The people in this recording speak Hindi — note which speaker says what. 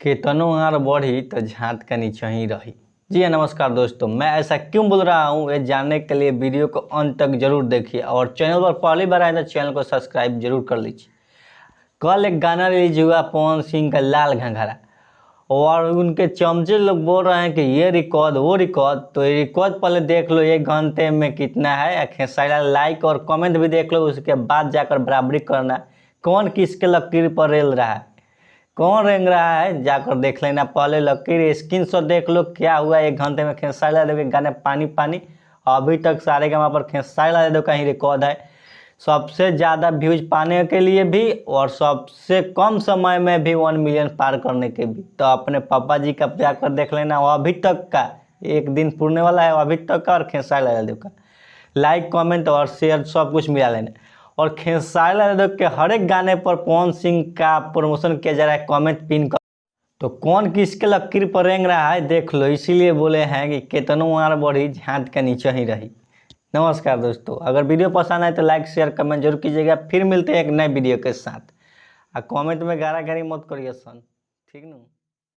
Speaker 1: केतनो आर बढ़ी तो झाट का नीचे ही रही। जी हाँ, नमस्कार दोस्तों, मैं ऐसा क्यों बोल रहा हूँ ये जानने के लिए वीडियो को अंत तक जरूर देखिए और चैनल पर पहली बार आए तो चैनल को सब्सक्राइब जरूर कर लीजिए। कल एक गाना रिलीज हुआ पवन सिंह का लाल घंघरा और उनके चमचे लोग बोल रहे हैं कि ये रिकॉर्ड वो रिकॉर्ड। तो ये रिकॉर्ड पहले देख लो 1 घंटे में कितना है, खेसारी लाइक और कमेंट भी देख लो, उसके बाद जाकर बराबरी करना कौन किसके लकीर पर रेल रहा है, कौन रेंग रहा है, जाकर देख लेना। पहले लकीर स्क्रीनशॉट देख लो क्या हुआ 1 घंटे में खेसारी लाल के गाने पानी पानी। अभी तक सारेगामा पर खेसारी लाल का ही रिकॉर्ड है सबसे ज़्यादा व्यूज पाने के लिए भी और सबसे कम समय में भी 1 मिलियन पार करने के भी। तो अपने पापा जी का जाकर देख लेना, वो अभी तक का 1 दिन पूरने वाला है, अभी तक का और खेसारी लाल का लाइक कमेंट और शेयर सब कुछ मिला लेना। और खेसारी लाल के हर एक गाने पर पवन सिंह का प्रमोशन किया जा रहा है, कमेंट पिन कर। तो कौन किसके लकीर पर रेंग रहा है देख लो, इसीलिए बोले हैं कि केतनो मार बढ़ी झाट के नीचे ही रही। नमस्कार दोस्तों, अगर वीडियो पसंद आए तो लाइक शेयर कमेंट जरूर कीजिएगा। फिर मिलते हैं एक नए वीडियो के साथ। कमेंट में गारा गारी मत करिए सन, ठीक ना।